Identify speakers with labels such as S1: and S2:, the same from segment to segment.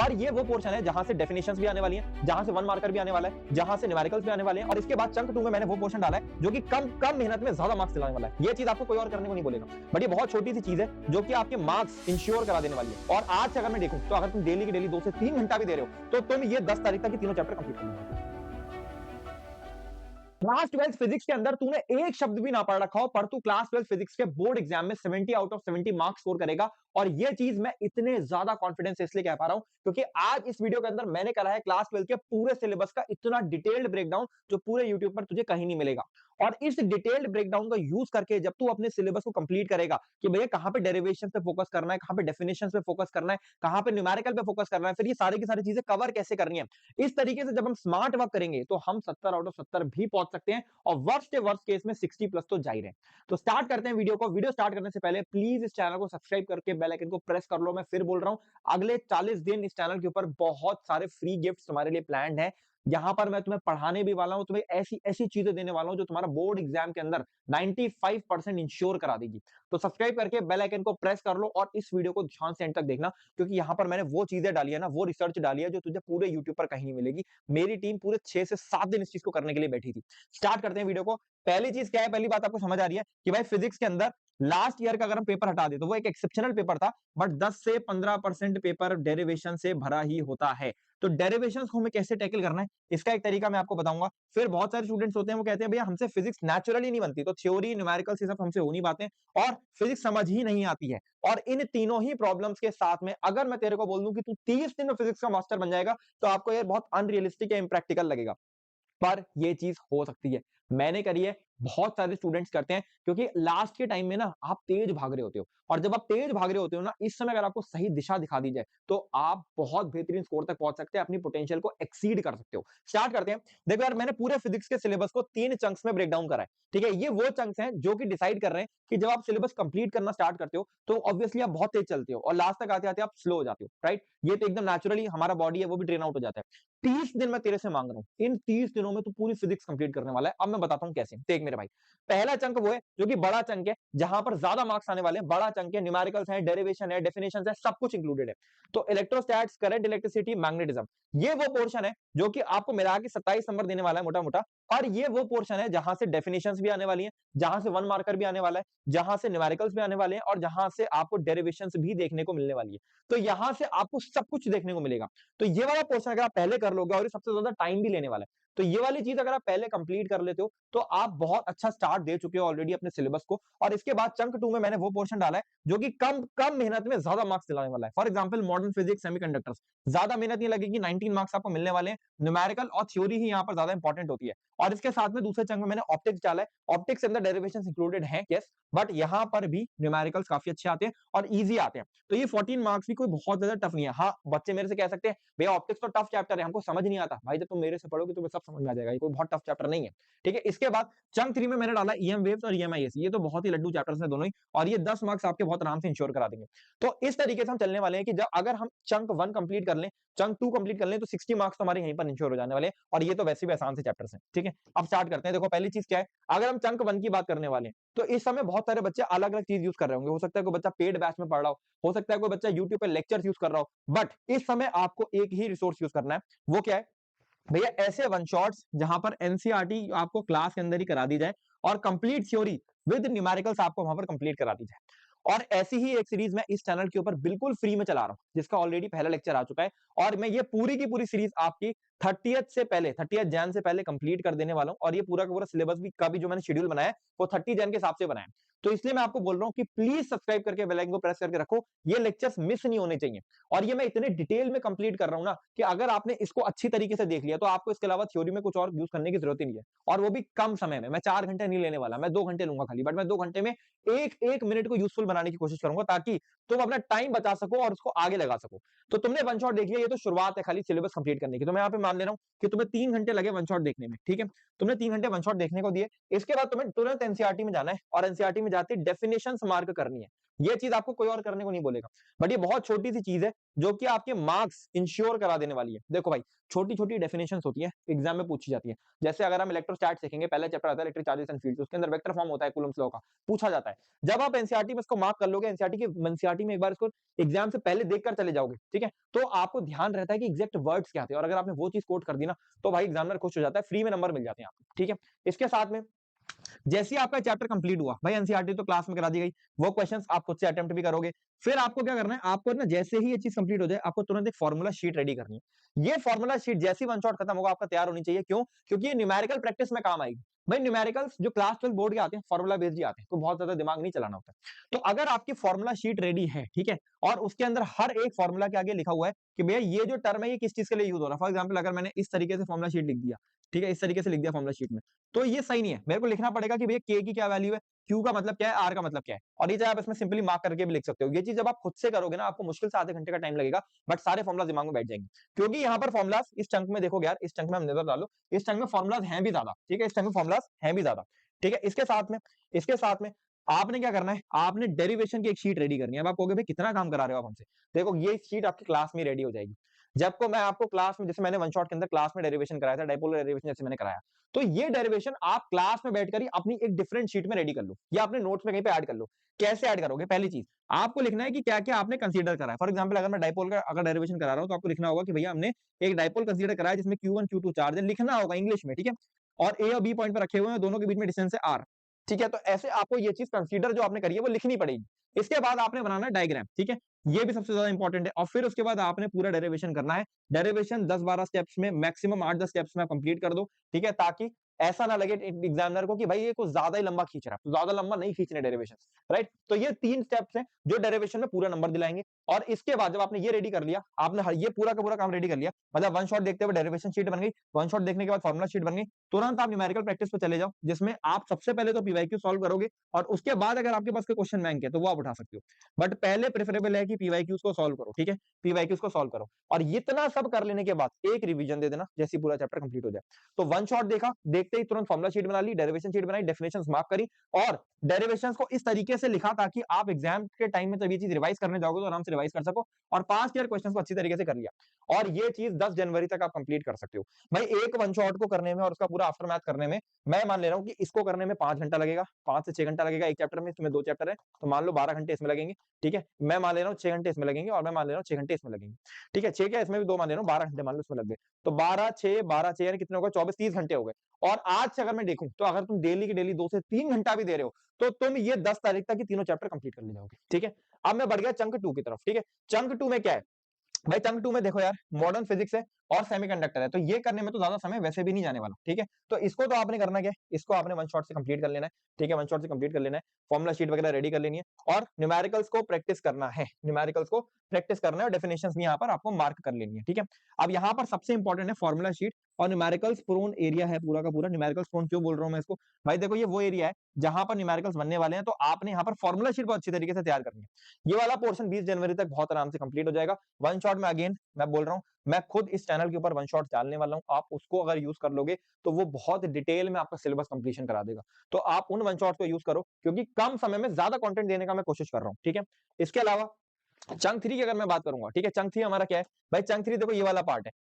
S1: और ये वो पोर्शन है जहां से डेफिनेशंस भी आने वाली हैं, जहां से वन मार्कर भी आने वाला है, जहां से न्यूमेरिकल्स भी आने वाले हैं, और इसके बाद चंक 2 में मैंने वो पोर्शन डाला है जो कि कम कम मेहनत में ज्यादा मार्क्स दिलाने वाला है। ये चीज आपको कोई और करने को नहीं बोलेगा, बट ये बहुत छोटी सी चीज है जो कि आपके मार्क्स इंश्योर करा देने वाली है। और आज से अगर मैं देखूं तो अगर तुम डेली की डेली 2 से 3 घंटा भी दे रहे हो तो तुम ये 10 तारीख तक तीनों चैप्टर कंप्लीट कर लोगे। क्लास 12 फिजिक्स के अंदर तूने एक शब्द भी ना पढ़ रखा हो, पर तू क्लास 12 फिजिक्स के बोर्ड एग्जाम में 70 आउट ऑफ 70 मार्क्स स्कोर करेगा। और ये चीज मैं इतने ज्यादा कॉन्फिडेंस से इसलिए कह पा रहा हूं क्योंकि आज इस वीडियो के अंदर मैंने करा है क्लास 12 के पूरे सिलेबस का इतना डिटेल्ड ब्रेकडाउन जो पूरे यूट्यूब पर तुझे कहीं नहीं मिलेगा। और इस डिटेल्ड ब्रेकडाउन का यूज करके जब तू अपने सिलेबस को कंप्लीट करेगा कि भैया कहां पे डेरिवेशन पे फोकस करना है, कहां पे डेफिनेशन पे फोकस करना है, कहां पे न्यूमेरिकल पे फोकस करना है, फिर ये सारी की सारी चीजें कवर कैसे करनी है, इस तरीके से जब हम स्मार्ट वर्क करेंगे तो हम 70 आउट ऑफ 70 भी पहुंच सकते हैं और वर्स्ट केस में 60 प्लस तो जा ही रहे। तो स्टार्ट करते हैं वीडियो को। वीडियो स्टार्ट करने से पहले प्लीज इस चैनल को सब्सक्राइब करके बेल आइकन को प्रेस कर लो। मैं फिर बोल रहा हूं, अगले 40 दिन इस चैनल के ऊपर बहुत सारे फ्री गिफ्ट्स तुम्हारे लिए प्लान्ड है। यहां पर मैं तुम्हें पढ़ाने भी वाला हूं, तुम्हें ऐसी ऐसी चीजें देने वाला हूं जो तुम्हारा बोर्ड एग्जाम के अंदर 95% इंश्योर करा देगी। तो सब्सक्राइब करके बेल आइकन को प्रेस कर लो और इस वीडियो को ध्यान से एंड तक देखना, क्योंकि यहां पर मैंने वो चीजें डाली है ना, वो रिसर्च डाली है जो तुझे पूरे यूट्यूब पर कहीं नहीं मिलेगी। मेरी टीम पूरे 6 से 7 दिन इस चीज को करने के लिए बैठी थी। स्टार्ट करते हैं वीडियो को। पहली चीज क्या है, पहली बात आपको समझ आ रही है कि भाई फिजिक्स के अंदर लास्ट ईयर का अगर हम पेपर हटा दे तो वो एक एक्सेप्शनल पेपर था, बट 10 से 15% पेपर डेरिवेशन से भरा ही होता है। तो डेरिवेशंस को हमें कैसे टैकल करना है इसका एक तरीका मैं आपको बताऊंगा। फिर बहुत सारे स्टूडेंट्स होते हैं वो कहते हैं भैया हमसे फिजिक्स नेचुरली नहीं बनती, तो थ्योरी न्यूमेरिकल्स ये सब हमसे हो नहीं पाते और फिजिक्स समझ ही नहीं आती है। और इन तीनों ही प्रॉब्लम्स के साथ में अगर मैं तेरे को बोल दूं कि तू 30 दिन में फिजिक्स का मास्टर बन जाएगा तो आपको ये बहुत अनरियलिस्टिक या इम्प्रैक्टिकल लगेगा, पर ये चीज हो सकती है। मैंने करी है, बहुत सारे स्टूडेंट्स करते हैं, क्योंकि लास्ट के टाइम में ना आप तेज भाग रहे होते हो, और जब आप तेज भाग रहे होते हो ना, इस समय अगर आपको सही दिशा दिखा दी जाए तो आप बहुत बेहतरीन स्कोर तक पहुंच सकते हैं, अपनी पोटेंशियल को एक्सीड कर सकते हो। स्टार्ट करते हैं। देखो यार, मैंने पूरे फिजिक्स के सिलेबस को 3 चंक्स में ब्रेक डाउन करा है। ठीक है, ये वो चंक्स हैं जो कि डिसाइड कर रहे हैं कि जब आप सिलेबस कंप्लीट करना स्टार्ट करते हो तो ऑब्वियसली आप बहुत तेज चलते हो और लास्ट तक आते आते आप स्लो हो जाते हो, राइट। ये तो एकदम नेचुरली हमारा बॉडी है वो भी ट्रेन आउट हो जाता है। 30 दिन मैं तेरे से मांग रहा हूं, इन 30 दिनों में तू पूरी फिजिक्स कंप्लीट करने वाला है। अब मैं बताता हूं कैसे। देख मेरे भाई, पहला चंक वो है जो कि बड़ा चंक है, जहां पर ज्यादा मार्क्स आने वाले हैं। बड़ा चंक है, न्यूमेरिकल्स है, डेरिवेशन है, डेफिनेशंस है, सब कुछ इंक्लूडेड है। तो इलेक्ट्रोस्टैट्स, करंट, इलेक्ट्रिसिटी, मैग्नेटिज्म, ये वो पोर्शन है जो कि आपको मिला के 27 नंबर देने वाला है मोटा मोटा। और ये वो पोर्शन है जहां से डेफिनेशंस भी आने वाली हैं, जहां से वन मार्कर भी आने वाला है, जहां से न्यूमेरिकल्स भी आने वाले हैं, और जहां से आपको डेरिवेशंस भी देखने को मिलने वाली है। तो यहां से आपको सब कुछ देखने को मिलेगा। तो ये वाला पोर्शन अगर आप पहले कर लोगे, और ये सबसे ज्यादा टाइम भी लेने वाला है, तो ये वाली चीज अगर आप पहले कंप्लीट कर लेते हो तो आप बहुत अच्छा स्टार्ट दे चुके हो ऑलरेडी अपने सिलेबस को। और इसके बाद चंक 2 में मैंने वो पोर्शन डाला है जो कि कम कम मेहनत में ज्यादा मार्क्स दिलाने वाला है। For example modern physics, semiconductors, ज्यादा मेहनत नहीं लगेगी, 19 मार्क्स आपको मिलने वाले हैं। न्यूमेरिकल और थ्योरी ही यहाँ पर ज्यादा इंपॉर्टेंट होती है। और इसके साथ में दूसरे चंक में मैंने ऑप्टिक्स डाला है। ऑप्टिक्स के अंदर डेरिवेशंस इंक्लूडेड हैं, यस, बट यहाँ पर भी न्यूमेरिकल्स काफी अच्छे आते हैं और इजी आते हैं। तो ये 14 मार्क्स भी कोई बहुत ज्यादा टफ नहीं है। हाँ, बच्चे मेरे से कह सकते हैं भैया ऑप्टिक्स तो टफ चैप्टर है, हमको समझ नहीं आता। भाई जब तुम मेरे से पढ़ोगे तुम्हें सब समझ में आ जाएगा, ये कोई बहुत टफ चैप्टर नहीं है। ठीक है, इसके बाद चंक 3 में मैंने डाला ईएम वेव्स और ईएमआईएस। ये तो बहुत ही लड्डू चैप्टर्स हैं दोनों ही, और ये 10 मार्क्स आपके बहुत आराम से इंश्योर करा देंगे। तो इस तरीके से हम चलने वाले हैं कि जब अगर हम चंक 1 कंप्लीट कर लें, चंक 2 कंप्लीट कर लें, तो 60 मार्क्स तो हमारे यहीं पर इंश्योर हो जाने वाले हैं। और ये तो वैसे भी आसान से चैप्टर्स हैं। ठीक है, अब स्टार्ट करते हैं। देखो पहली चीज क्या है, अगर हम चंक 1 की बात करने वाले हैं तो इस समय बहुत सारे बच्चे अलग अलग चीज यूज कर रहे होंगे। हो सकता है कोई बच्चा पेड बैच में पढ़ रहा हो सकता है कोई बच्चा यूट्यूब पे लेक्चर्स यूज कर रहा हो, बट इस समय आपको एक ही रिसोर्स यूज करना है। वो क्या है भैया, ऐसे वन शॉट्स जहां पर एनसीईआरटी आपको क्लास के अंदर ही करा दी जाए और कंप्लीट थ्योरी विद न्यूमेरिकल्स आपको वहां पर कंप्लीट करा दी जाए। और ऐसी ही एक सीरीज मैं इस चैनल के ऊपर बिल्कुल फ्री में चला रहा हूं, जिसका ऑलरेडी पहला लेक्चर आ चुका है। और मैं ये पूरी की पूरी सीरीज आपकी 30th से पहले, 30th जैन से पहले कंप्लीट कर देने वाला हूं। और ये पूरा का पूरा सिलेबस भी का भी जो मैंने शेड्यूल बनाया है वो 30 जैन के हिसाब से बनाया है। तो इसलिए मैं आपको बोल रहा हूं कि प्लीज सब्सक्राइब करके बेल आइकन को प्रेस करके रखो, ये लेक्चर्स मिस नहीं होने चाहिए। और ये मैं इतने डिटेल में कंप्लीट कर रहा हूं ना कि अगर आपने इसको अच्छी तरीके से देख लिया तो आपको इसके अलावा थ्योरी में कुछ और यूज करने की जरूरत ही नहीं है। और वो भी कम समय में। मैं 4 घंटे नहीं लेने वाला, मैं 2 घंटे लूंगा खाली, बट मैं 2 घंटे में एक एक मिनट को यूजफुल बनाने की कोशिश करूंगा ताकि तुम अपना टाइम बचा सको और उसको आगे लगा सको। तो तुमने वन शॉट देख लिया, ये तो शुरुआत है खाली सिलेबस कंप्लीट करने की। तो मैं यहाँ पे मान ले रहा हूँ कि तुम्हें 3 घंटे लगे वन शॉट देखने में। ठीक है, तुमने 3 घंटे वन शॉट देखने को दिए। इसके बाद तुम्हें तुरंत एनसीईआरटी में जाना है और एनसीईआरटी में जाते डेफिनेशन मार्क करनी है। ये चीज आपको कोई और करने को नहीं बोलेगा, बट ये बहुत छोटी सी चीज है जो कि आपके मार्क्स इंश्योर करा देने वाली है। देखो भाई, छोटी छोटी डेफिनेशंस होती है, एग्जाम में पूछी जाती है। जैसे अगर हम इलेक्ट्रोस्टैट सीखेंगे, पहला चैप्टर आता है इलेक्ट्रिक चार्जेस एंड फील्ड्स, उसके अंदर वेक्टर फॉर्म होता है कूलम्स लॉ का, पूछा जाता है। जब आप एनसीईआरटी में इसको मार्क कर लोगे, एनसीईआरटी में एक बार इसको एग्जाम से पहले देखकर चले जाओगे, ठीक है, तो आपको ध्यान रहता है कि एग्जैक्ट वर्ड्स क्या थे, और अगर आपने वो चीज कोट कर दी ना, तो भाई एग्जामिनर खुश हो जाता है, फ्री में नंबर मिल जाते हैं आपको, ठीक है। इसके साथ में जैसे ही आपका चैप्टर कंप्लीट हुआ, भाई एनसीईआरटी तो क्लास में करा दी गई, वो क्वेश्चंस आप खुद से अटेम्प्ट भी करोगे। फिर आपको क्या करना है, आपको ना जैसे ही ये चीज कंप्लीट हो जाए, आपको तुरंत एक फार्मूला शीट रेडी करनी है। ये फार्मूला शीट जैसे ही वन शॉट खत्म होगा आपका तैयार होनी चाहिए। क्यों? क्योंकि ये न्यूमेरिकल प्रैक्टिस में काम आएगी। भाई न्यूमेरिकल्स जो क्लास 12 बोर्ड के आते हैं, फार्मूला बेस्ड ही आते हैं, तो बहुत ज्यादा दिमाग नहीं चलाना होता है। तो अगर आपकी फार्मूला शीट रेडी है, ठीक है, और उसके अंदर हर एक फार्मूला के आगे लिखा हुआ है कि भैया ये जो टर्म है ये किस चीज के लिए यूज हो रहा है। फॉर एग्जाम्पल अगर मैंने इस तरीके से फार्मूला शीट लिख दिया, ठीक है, इस तरीके से लिख दिया फार्मूला शीट में, तो ये सही नहीं है। मेरे को लिखना पड़ेगा कि भैया के की क्या वैल्यू है, क्यू का मतलब क्या है, आर का मतलब क्या है, और ये चाहे आप इसमें सिंपली मार्क करके भी लिख सकते हो। ये चीज जब आप खुद से करोगे ना, आपको मुश्किल से आधे घंटे का टाइम लगेगा, बट सारे फॉर्मुला दिमाग में बैठ जाएंगे। क्योंकि यहाँ पर फॉर्मुलास इस चंक में देखोगे यार, इस चंक में हम नजर डालो, इस चंक में फॉर्मुलाज हैं भी ज्यादा, ठीक है, इस चंक में फॉर्मुलाज हैं भी ज्यादा, ठीक है। इसके साथ में आपने क्या करना है, आपने डेरिवेशन की एक शीट रेडी करनी है। अब आप कहोगे भाई कितना काम करा रहे हो आप हमसे, देखो ये शीट आपकी क्लास में रेडी हो जाएगी। जब को मैं आपको क्लास में, जैसे मैंने वन शॉट के अंदर क्लास में डेरिवेशन कराया था, डाइपोलर डेरिवेशन जैसे मैंने कराया, तो ये डेरिवेशन आप क्लास में बैठकर ही अपनी एक डिफरेंट शीट में रेडी कर लो, या अपने नोट्स में कहीं पे ऐड कर लो। कैसे ऐड करोगे? पहली चीज आपको लिखना है कि क्या क्या आपने कंसीडर करा है। फॉर एग्जांपल अगर मैं डाइपोल का अगर डेरिवेशन करा रहा हूं, तो आपको लिखना होगा कि भैया हमने एक डाइपोल कंसीडर करा है जिसमें Q1 Q2 चार्ज है, लिखना होगा इंग्लिश में, ठीक है, और ए और बी पॉइंट पर रखे हुए हैं, दोनों के बीच में डिस्टेंस है आर, ठीक है। तो ऐसे आपको ये चीज कंसीडर जो आपने करी है वो लिखनी पड़ेगी। इसके बाद आपने बनाना है डायग्राम, ठीक है, ये भी सबसे ज्यादा इंपॉर्टेंट है। और फिर उसके बाद आपने पूरा डेरिवेशन करना है। डेरिवेशन 10-12 स्टेप्स में, मैक्सिमम 8-10 स्टेप्स में कंप्लीट कर दो, ठीक है, ताकि ऐसा ना लगे एग्जामिनर को कि भाई ये कुछ ज्यादा ही लंबा खींच रहा है। तो ज्यादा लंबा नहीं खींचने डेरिवेशन, राइट। तो ये 3 स्टेप्स हैं जो डेरिवेशन में पूरा नंबर दिलाएंगे। और इसके बाद जब आपने ये रेडी कर लिया, आपने ये पूरा का पूरा काम रेडी कर लिया, मतलब वन शॉट देखते हुए डेरिवेशन शीट बन गई, वन शॉट देखने के बाद फॉर्मुला शीट बन गई, तुरंत आप न्यूमेरिकल प्रैक्टिस पे चले जाओ, जिसमें आप सबसे पहले तो पीवाईक्यू सॉल्व करोगे, और उसके बाद अगर आपके पास कोई क्वेश्चन बैंक है तो वो आप उठा सकते हो। बट पहले प्रेफरेबल है कि पीवाईक्यूज को सॉल्व करो, ठीक है, पीवाईक्यूज को सॉल्व करो। और इतना सब कर लेने के बाद एक रिवीजन दे देना जैसे पूरा चैप्टर कंप्लीट हो जाए। तो वन शॉट देखा, देखते ही तुरंत फॉर्मुला शीट बना ली, डेरिवेशन शीट बनाई, डेफिनेशंस मार्क करी, और डेरिवेशंस को इस तरीके से लिखा ताकि आप एग्जाम के टाइम में जब ये चीज रिवाइज करने जाओगे तो आराम से रिवाइज कर सको, और पास्ट ईयर क्वेश्चंस को अच्छी तरीके से कर लिया। और ये चीज 10 जनवरी तक आप कंप्लीट कर सकते हो। भाई एक वन शॉट को करने में और उसका पूरा आफ्टर मैथ करने में, मैं मान ले रहा हूँ कि इसको करने में 5 घंटा लगेगा, 5 से 6 घंटा लगेगा एक चैप्टर में, इसमें 2 चैप्टर है, तो मान लो 12 घंटे इसमें लगेंगे, ठीक है। मैं मान ले रहा हूँ 6 घंटे इसमें लगेंगे, और मैं मान ले रहा हूँ 6 घंटे इसमें लगेंगे, ठीक है। 6 क्या, इसमें भी 2 मान ले रहा हूँ, 12 घंटे मान लो इसमें लग गए, तो 12 6 यानी कितने हो गए, 24 30 घंटे हो गए। और आज से अगर मैं देखूं तो अगर तुम डेली की डेली 2 से 3 घंटा भी दे रहे हो, तो तुम ये 10 तारीख तक की तीनों चैप्टर कंप्लीट कर ले जाओगे, ठीक है। अब मैं बढ़ गया चंक 2 की तरफ, ठीक है। चंक 2 में क्या है भाई, चंक 2 में देखो यार, मॉडर्न फिजिक्स है और सेमीकंडक्टर है, तो ये करने में तो ज्यादा समय वैसे भी नहीं जाने वाला, ठीक है। तो इसको तो आपने करना क्या है, इसको आपने वन शॉट से कंप्लीट कर लेना है, ठीक है, वन शॉट से कंप्लीट कर लेना है, फॉर्मुला शीट वगैरह रेडी कर लेनी है, और न्यूमेरिकल्स को प्रैक्टिस करना है, न्यूमेरिकल्स को प्रैक्टिस करना है, और डेफिनेशंस भी यहाँ पर आपको मार्क कर लेनी है, ठीक है। अब यहाँ पर सबसे इंपॉर्टेंट है फॉर्मुला शीट, और न्यूमेरिकल्स प्रोन एरिया है पूरा का पूरा। न्यूमेरिकल्स प्रोन क्यों बोल रहा हूँ मैं इसको, भाई देखो ये वो एरिया है जहां पर न्यूमेरिकल्स बनने वाले हैं, तो आपने यहाँ पर फॉर्मुला शीट बहुत अच्छी तरीके से तैयार करनी है। ये वाला पोर्शन 20 जनवरी तक बहुत आराम से कंप्लीट हो जाएगा। वन शॉट में अगेन मैं बोल रहा हूँ, मैं खुद इस चैनल के ऊपर वन शॉट डालने वाला हूँ, आप उसको अगर यूज कर लोगे तो वो बहुत डिटेल में आपका सिलेबस कंप्लीशन करा देगा। तो आप उन वन शॉट को यूज करो, क्योंकि कम समय में ज्यादा कंटेंट देने का मैं कोशिश कर रहा हूँ, ठीक है। इसके अलावा चंक 3 की अगर मैं बात करूंगा, ठीक है, चंक 3 हमारा क्या है भाई, चंक 3 देखो ये वाला पार्ट है,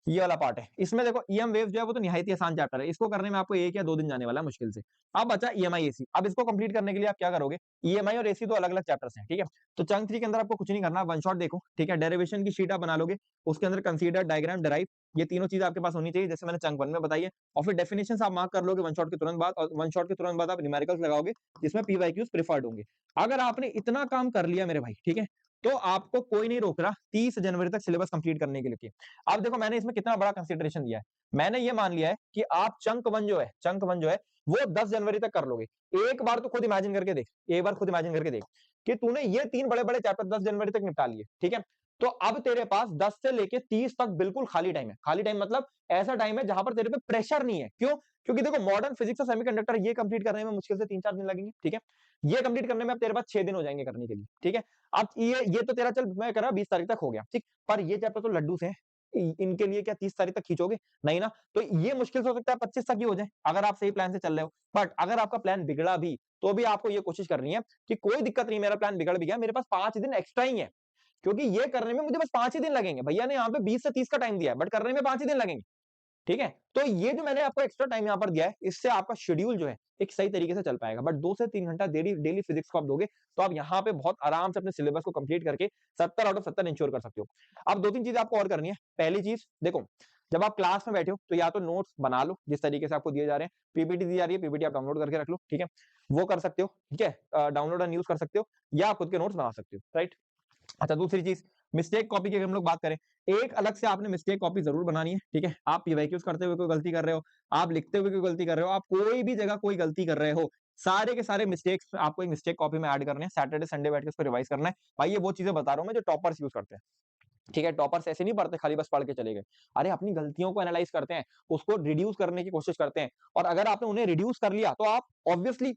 S1: ये वाला पार्ट है। इसमें देखो ईएम वेव जो है वो तो निहायत ही आसान चैप्टर है, इसको करने में आपको 1 या 2 दिन जाने वाला है मुश्किल से। अब बचा ईएमआई एसी, अब इसको कंप्लीट करने के लिए आप क्या करोगे, ईएमआई और एसी दो अलग अलग चैप्टर्स हैं, ठीक है। तो चंक 3 के अंदर आपको कुछ नहीं करना, वन शॉट देखो, ठीक है, डेरिवेशन की शीट आप बना लोगे, उसके अंदर कंसीडर, डायग्राम, डेराइव, ये तीनों चीज आपके पास होनी चाहिए, जैसे मैंने चंक 1 में बताई है। और फिर डेफिनेशन आप मार्क कर लोगे वन शॉट के तुरंत बाद, और वन शॉट के तुरंत बाद आप न्यूमेरिकल्स लगाओगे जिसमें पीवाईक्यूज प्रिफर्ड होंगे। अगर आपने इतना काम कर लिया मेरे भाई, ठीक है, तो आपको कोई नहीं रोक रहा 30 जनवरी तक सिलेबस कंप्लीट करने के लिए। अब देखो मैंने इसमें कितना बड़ा कंसीडरेशन दिया है, मैंने ये मान लिया है कि आप चंक 1 जो है वो 10 जनवरी तक कर लोगे। एक बार तो खुद इमेजिन करके देख, एक बार खुद इमेजिन करके देख कि तूने ये 3 बड़े बड़े चैप्टर 10 जनवरी तक निपटा लिए, ठीक है। तो अब तेरे पास 10 से लेके 30 तक बिल्कुल खाली टाइम है। खाली टाइम मतलब ऐसा टाइम है जहां पर तेरे पे प्रेशर नहीं है। क्यों? क्योंकि देखो मॉडर्न फिजिक्स और सेमीकंडक्टर ये कंप्लीट करने में मुश्किल से 3-4 दिन लगेंगे, ठीक है। ये कंप्लीट करने में अब तेरे पास 6 दिन हो जाएंगे करने के लिए, ठीक है। अब ये तो तेरा चल मैं कर रहा 20 तारीख तक हो गया, ठीक। पर ये चैप्टर तो लड्डू से है, इनके लिए क्या 30 तारीख तक खींचोगे? नहीं ना। तो ये मुश्किल से हो सकता है 25 तक ही हो जाए, अगर आप सही प्लान से चल रहे हो। बट अगर आपका प्लान बिगड़ा भी, तो भी आपको ये कोशिश करनी है कि कोई दिक्कत नहीं, मेरा प्लान बिगड़ भी गया, मेरे पास 5 दिन एक्स्ट्रा ही है, क्योंकि ये करने में मुझे बस 5 ही दिन लगेंगे। भैया ने यहाँ पे 20 से 30 का टाइम दिया है, बट करने में 5 ही दिन लगेंगे। ठीक है? तो ये जो मैंने आपको एक्स्ट्रा टाइम यहाँ पर दिया है, इससे आपका शेड्यूल जो है एक सही तरीके से चल पाएगा। बट 2 से 3 घंटा डेली डेली फिजिक्स को आप दोगे, तो आप यहाँ पे बहुत आराम से अपने सिलेबस को कंप्लीट करके 70 आउट ऑफ 70 इंश्योर कर सकते हो। अब 2-3 चीजें आपको और करनी है। पहली चीज देखो, जब आप क्लास में बैठे हो तो या तो नोट्स बना लो जिस तरीके से आपको दिए जा रहे हैं, पीपीटी दी जा रही है, पीपीटी आप डाउनलोड करके रख लो, ठीक है? वो कर सकते हो, ठीक है? डाउनलोड एंड यूज कर सकते हो, या खुद के नोट्स बना सकते हो, राइट? अच्छा, दूसरी चीज, मिस्टेक कॉपी की अगर हम लोग बात करें, एक अलग से आपने मिस्टेक कॉपी जरूर बनानी है, ठीक है? आप पीवाईक्यूज करते हुए कोई गलती कर रहे हो, आप लिखते हुए कोई गलती कर रहे हो, आप कोई भी जगह कोई गलती कर रहे हो, सारे के सारे मिस्टेक्स आपको एक मिस्टेक कॉपी में ऐड करने हैं। सैटरडे संडे बैठ के उसको रिवाइज करना है। भाई ये वो चीजें बता रहा हूं मैं जो टॉपर्स यूज करते हैं, ठीक है? टॉपर्स ऐसे नहीं पढ़ते खाली बस पढ़ के चले गए। अरे अपनी गलतियों को एनालाइज करते हैं, उसको रिड्यूस करने की कोशिश करते हैं, और अगर आपने उन्हें रिड्यूस कर लिया तो आप ऑब्वियसली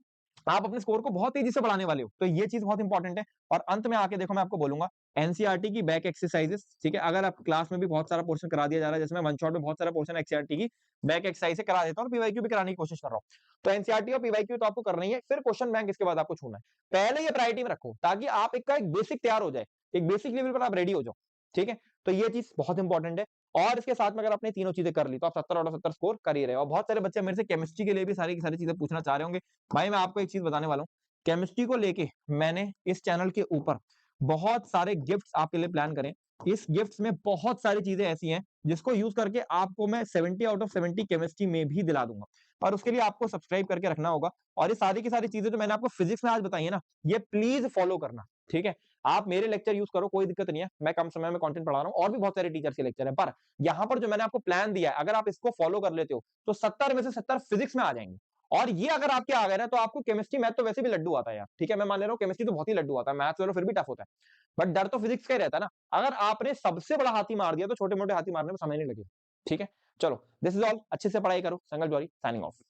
S1: आप अपने स्कोर को बहुत तेजी से बढ़ाने वाले हो। तो ये चीज बहुत इंपॉर्टेंट है। और अंत में आके देखो, मैं आपको बोलूंगा एनसीईआरटी की बैक एक्सरसाइजेस, ठीक है? अगर आप क्लास में भी बहुत सारा पोर्शन करा दिया जा रहा है, जैसे मैं वन शॉट में बहुत सारा पोर्शन एनसीईआरटी की बैक एक्सरसाइज से करा देता हूँ और पीवाईक्यू भी कराने की कोशिश कर रहा हूँ। तो एनसीईआरटी और पीवाईक्यू तो आपको करना ही है, फिर क्वेश्चन बैंक इसके बाद आपको छूना है। पहले ये प्रायोरिटी में रखो ताकि आप एक बेसिक तैयार हो जाए, एक बेसिक लेवल पर आप रेडी हो जाओ, ठीक है? तो ये चीज बहुत इंपॉर्टेंट है। और इसके साथ में अगर आपने तीनों चीजें कर ली तो आप 70 आउट ऑफ 70 स्कोर कर ही रहे हो। और बहुत सारे बच्चे मेरे से केमिस्ट्री के लिए भी सारी की सारी चीजें पूछना चाह रहे होंगे। भाई मैं आपको एक चीज बताने वाला हूँ, केमिस्ट्री को लेके मैंने इस चैनल के ऊपर बहुत सारे गिफ्ट्स आपके लिए प्लान करें। इस गिफ्ट्स में बहुत सारी चीजें ऐसी हैं जिसको यूज करके आपको मैं 70 आउट ऑफ 70 केमिस्ट्री में भी दिला दूंगा। और उसके लिए आपको सब्सक्राइब करके रखना होगा। और ये सारी की सारी चीजें जो मैंने आपको फिजिक्स में आज बताई है ना, ये प्लीज फॉलो करना, ठीक है? आप मेरे लेक्चर यूज करो, कोई दिक्कत नहीं है, मैं कम समय में कंटेंट पढ़ा रहा हूँ, और भी बहुत सारे टीचर्स के लेक्चर है, पर यहाँ पर जो मैंने आपको प्लान दिया है, अगर आप इसको फॉलो कर लेते हो तो 70 में से 70 फिजिक्स में आ जाएंगे। और ये अगर आपके आ गए ना, तो आपको केमिस्ट्री मैथ तो वैसे भी लड्डू आता है यार, ठीक है? मैं मान ले रहा हूँ केमिस्ट्री तो बहुत ही लड्डू आता है, मैथ चलो फिर भी टफ होता है, बट डर तो फिजिक्स का ही रहता है ना। अगर आपने सबसे बड़ा हाथी मार दिया तो छोटे मोटे हाथी मारने में समय नहीं लगेगा, ठीक है? चलो, दिस इज ऑल। अच्छे से पढ़ाई करो। संगल जौहरी साइनिंग ऑफ।